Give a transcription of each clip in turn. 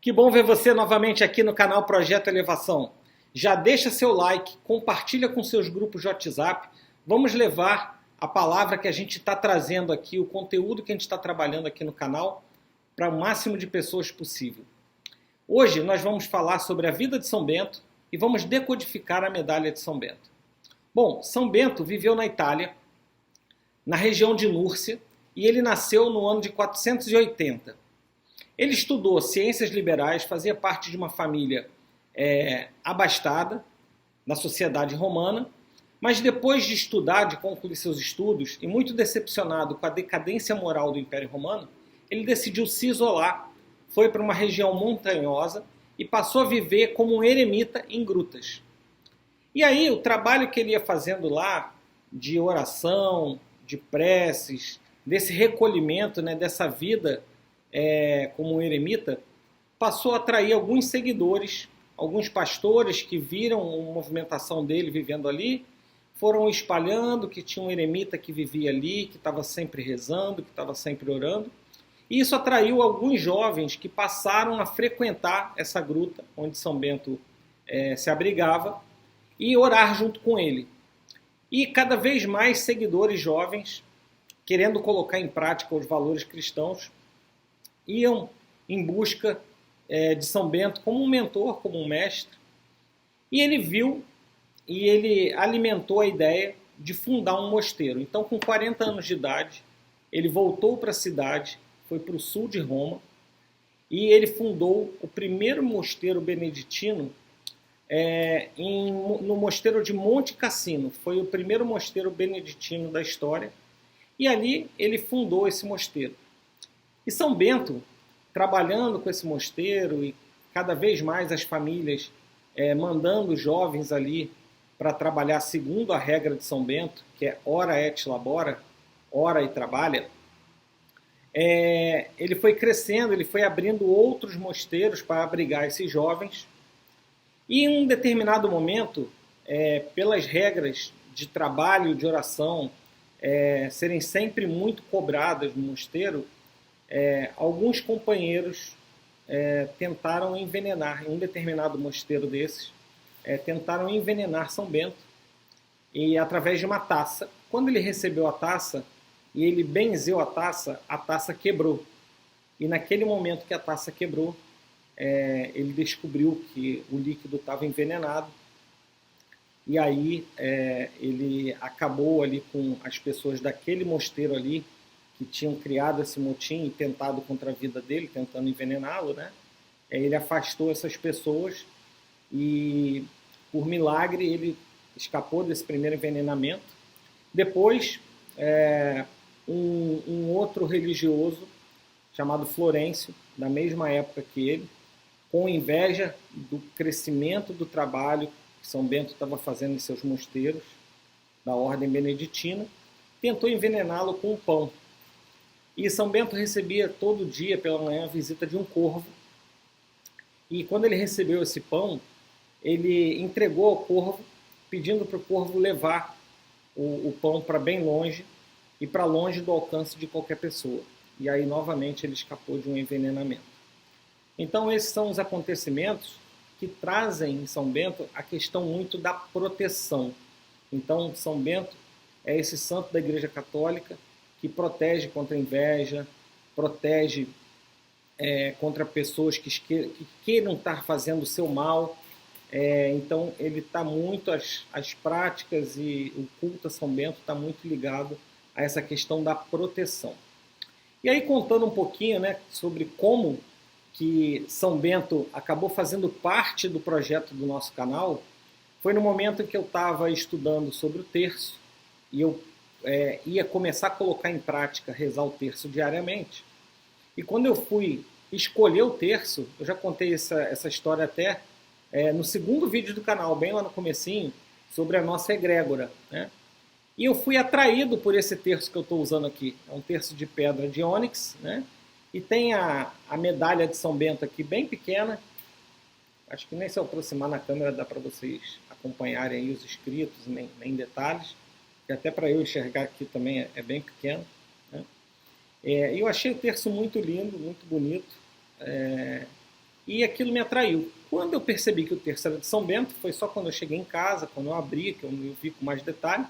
Que bom ver você novamente aqui no canal Projeto Elevação. Já deixa seu like, compartilha com seus grupos de WhatsApp. Vamos levar a palavra que a gente está trazendo aqui, o conteúdo que a gente está trabalhando aqui no canal, para o máximo de pessoas possível. Hoje nós vamos falar sobre a vida de São Bento e vamos decodificar a medalha de São Bento. Bom, São Bento viveu na Itália, na região de Núrcia, e ele nasceu no ano de 480. Ele estudou ciências liberais, fazia parte de uma família abastada na sociedade romana, mas depois de estudar, de concluir seus estudos, e muito decepcionado com a decadência moral do Império Romano, ele decidiu se isolar, foi para uma região montanhosa e passou a viver como um eremita em grutas. E aí o trabalho que ele ia fazendo lá, de oração, de preces, desse recolhimento, dessa vida como um eremita, passou a atrair alguns seguidores, alguns pastores que viram a movimentação dele vivendo ali, foram espalhando que tinha um eremita que vivia ali, que estava sempre rezando, que estava sempre orando. E isso atraiu alguns jovens que passaram a frequentar essa gruta onde São Bento se abrigava e orar junto com ele. E cada vez mais seguidores jovens, querendo colocar em prática os valores cristãos, iam em busca de São Bento como um mentor, como um mestre. E ele viu e ele alimentou a ideia de fundar um mosteiro. Então, com 40 anos de idade, ele voltou para a cidade, foi para o sul de Roma, e ele fundou o primeiro mosteiro beneditino no mosteiro de Monte Cassino. Foi o primeiro mosteiro beneditino da história, e ali ele fundou esse mosteiro. E São Bento, trabalhando com esse mosteiro e cada vez mais as famílias mandando jovens ali para trabalhar segundo a regra de São Bento, que é ora et labora, ora e trabalha, ele foi crescendo, ele foi abrindo outros mosteiros para abrigar esses jovens. E em um determinado momento, pelas regras de trabalho, de oração, serem sempre muito cobradas no mosteiro, alguns companheiros tentaram envenenar, em um determinado mosteiro desses, tentaram envenenar São Bento, e através de uma taça. Quando ele recebeu a taça, e ele benzeu a taça quebrou. E naquele momento que a taça quebrou, ele descobriu que o líquido estava envenenado, e aí ele acabou ali com as pessoas daquele mosteiro ali, que tinham criado esse motim e tentado contra a vida dele, tentando envenená-lo, ele afastou essas pessoas e, por milagre, ele escapou desse primeiro envenenamento. Depois, um outro religioso, chamado Florencio, da mesma época que ele, com inveja do crescimento do trabalho que São Bento estava fazendo em seus mosteiros, da ordem beneditina, tentou envenená-lo com um pão. E São Bento recebia todo dia, pela manhã, a visita de um corvo. E quando ele recebeu esse pão, ele entregou ao corvo, pedindo para o corvo levar o pão para bem longe e para longe do alcance de qualquer pessoa. E aí, novamente, ele escapou de um envenenamento. Então, esses são os acontecimentos que trazem em São Bento a questão muito da proteção. Então, São Bento é esse santo da Igreja Católica que protege contra a inveja, protege contra pessoas que queiram estar fazendo o seu mal. Então, ele está muito, as práticas e o culto a São Bento está muito ligado a essa questão da proteção. E aí, contando um pouquinho sobre como que São Bento acabou fazendo parte do projeto do nosso canal, foi no momento em que eu estava estudando sobre o terço, e eu ia começar a colocar em prática, rezar o terço diariamente. E quando eu fui escolher o terço, eu já contei essa história até no segundo vídeo do canal, bem lá no comecinho, sobre a nossa egrégora, E eu fui atraído por esse terço que eu estou usando aqui. É um terço de pedra de ônix, E tem a medalha de São Bento aqui bem pequena. Acho que nem se eu aproximar na câmera dá para vocês acompanharem aí os escritos, nem detalhes. E até para eu enxergar aqui também é bem pequeno. E eu achei o terço muito lindo, muito bonito. e aquilo me atraiu. Quando eu percebi que o terço era de São Bento, foi só quando eu cheguei em casa, quando eu abri, que eu vi com mais detalhe,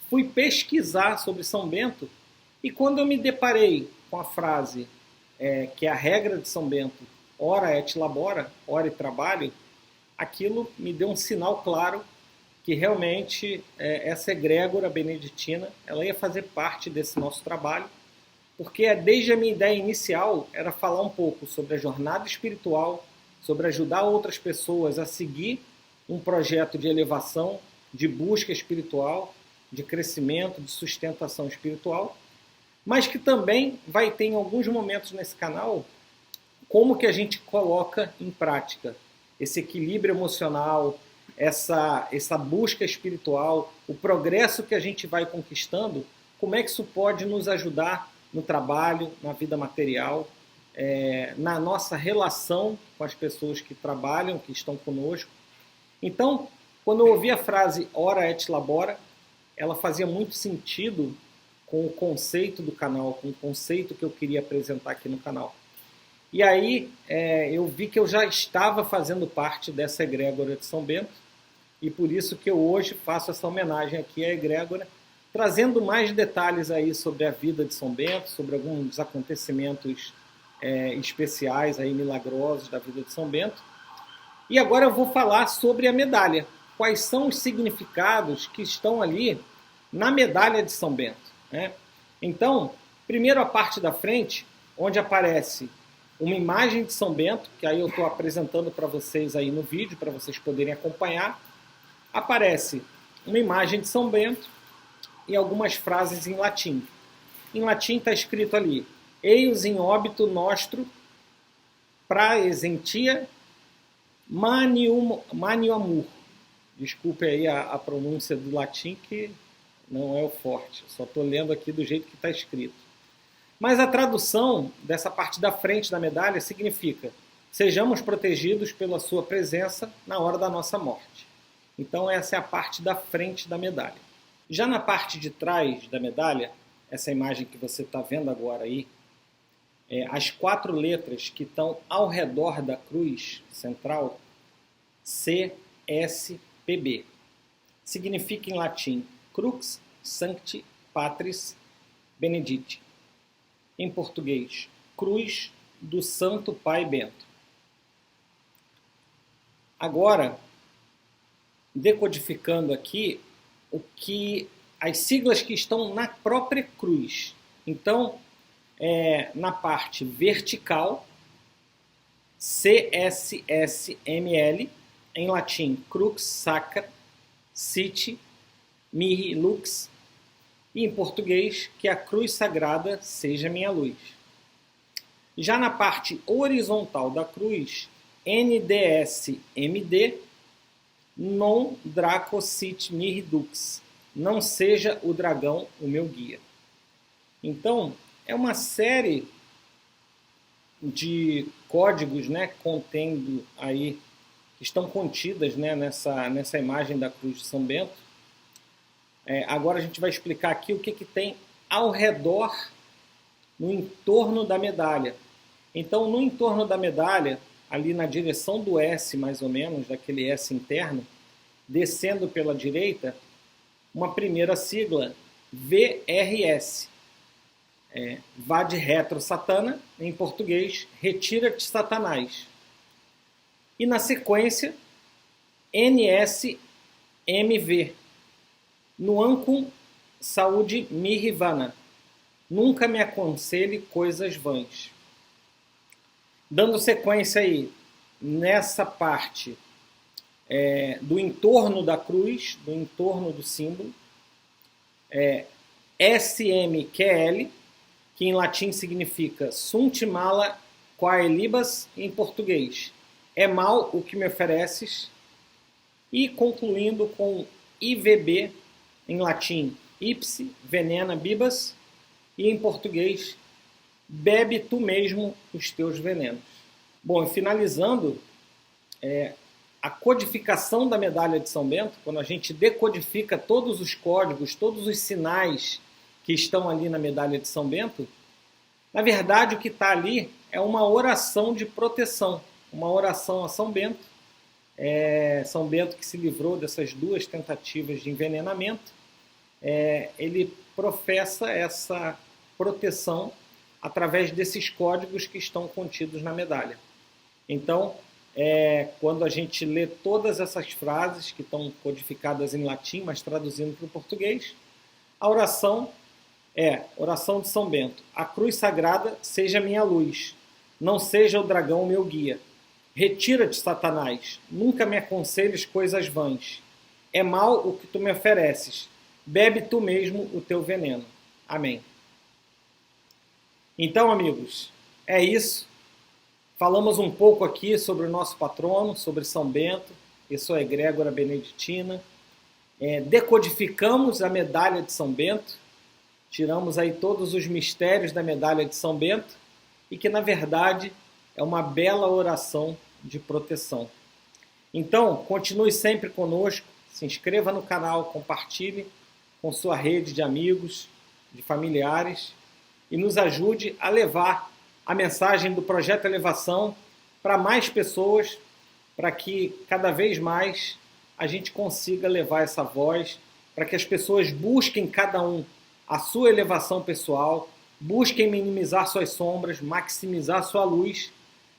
fui pesquisar sobre São Bento, e quando eu me deparei com a frase que é a regra de São Bento, ora et labora, ora e trabalho, aquilo me deu um sinal claro que realmente essa egrégora beneditina ela ia fazer parte desse nosso trabalho, porque desde a minha ideia inicial era falar um pouco sobre a jornada espiritual, sobre ajudar outras pessoas a seguir um projeto de elevação, de busca espiritual, de crescimento, de sustentação espiritual, mas que também vai ter em alguns momentos nesse canal como que a gente coloca em prática esse equilíbrio emocional, essa busca espiritual, o progresso que a gente vai conquistando, como é que isso pode nos ajudar no trabalho, na vida material, na nossa relação com as pessoas que trabalham, que estão conosco. Então, quando eu ouvi a frase ora et labora, ela fazia muito sentido com o conceito do canal, com o conceito que eu queria apresentar aqui no canal. E aí eu vi que eu já estava fazendo parte dessa egrégora de São Bento, e por isso que eu hoje faço essa homenagem aqui à egrégora, trazendo mais detalhes aí sobre a vida de São Bento, sobre alguns acontecimentos especiais, aí, milagrosos da vida de São Bento. E agora eu vou falar sobre a medalha. Quais são os significados que estão ali na medalha de São Bento, né? Então, primeiro a parte da frente, onde aparece uma imagem de São Bento, que aí eu estou apresentando para vocês aí no vídeo, para vocês poderem acompanhar. Aparece uma imagem de São Bento e algumas frases em latim. Em latim está escrito ali, eius in obito nostro praesentia manium amor. Desculpe aí a pronúncia do latim, que não é o forte. Só estou lendo aqui do jeito que está escrito. Mas a tradução dessa parte da frente da medalha significa: sejamos protegidos pela sua presença na hora da nossa morte. Então essa é a parte da frente da medalha. Já na parte de trás da medalha, essa imagem que você está vendo agora aí, as 4 letras que estão ao redor da cruz central, CSPB, significa em latim Crux Sancti Patris Benedicti. Em português, Cruz do Santo Pai Bento. Agora, decodificando aqui as siglas que estão na própria cruz. Então, na parte vertical, CSSML, em latim, Crux Sacra Sit Mihi Lux, e em português, que a cruz sagrada seja minha luz. Já na parte horizontal da cruz, NDSMD, non draco sit mihi dux, não seja o dragão o meu guia. Então, é uma série de códigos, né, contendo aí, que estão contidas, né, nessa imagem da cruz de São Bento. Agora a gente vai explicar aqui o que tem ao redor, no entorno da medalha. Então, no entorno da medalha, ali na direção do S, mais ou menos, daquele S interno, descendo pela direita, uma primeira sigla, VRS. Vade retro Satana, em português, retira-te Satanás. E na sequência, NSMV, Nuancum saúde mirivana, nunca me aconselhe coisas vãs. Dando sequência aí, nessa parte do entorno da cruz, do entorno do símbolo, SMQL, que em latim significa sunt mala quae libas, em português, é mal o que me ofereces, e concluindo com IVB, em latim, ipse venena bibas, e em português, bebe tu mesmo os teus venenos. Bom, e finalizando, a codificação da medalha de São Bento, quando a gente decodifica todos os códigos, todos os sinais que estão ali na medalha de São Bento, na verdade o que está ali é uma oração de proteção. uma oração a São Bento. São Bento, que se livrou dessas 2 tentativas de envenenamento, ele professa essa proteção através desses códigos que estão contidos na medalha. Então, quando a gente lê todas essas frases que estão codificadas em latim, mas traduzindo para o português, a oração oração de São Bento. A cruz sagrada seja minha luz, não seja o dragão meu guia. Retira-te, Satanás, nunca me aconselhes coisas vãs. É mal o que tu me ofereces, bebe tu mesmo o teu veneno. Amém. Então, amigos, é isso. Falamos um pouco aqui sobre o nosso patrono, sobre São Bento e sua egrégora beneditina. Decodificamos a medalha de São Bento, tiramos aí todos os mistérios da medalha de São Bento e que, na verdade, é uma bela oração de proteção. Então, continue sempre conosco, se inscreva no canal, compartilhe com sua rede de amigos, de familiares e nos ajude a levar a mensagem do Projeto Elevação para mais pessoas, para que cada vez mais a gente consiga levar essa voz, para que as pessoas busquem cada um a sua elevação pessoal, busquem minimizar suas sombras, maximizar sua luz,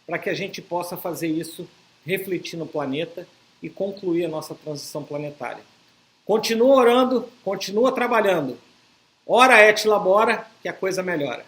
para que a gente possa fazer isso, refletir no planeta e concluir a nossa transição planetária. Continua orando, continua trabalhando. Ora et labora, que a coisa melhora.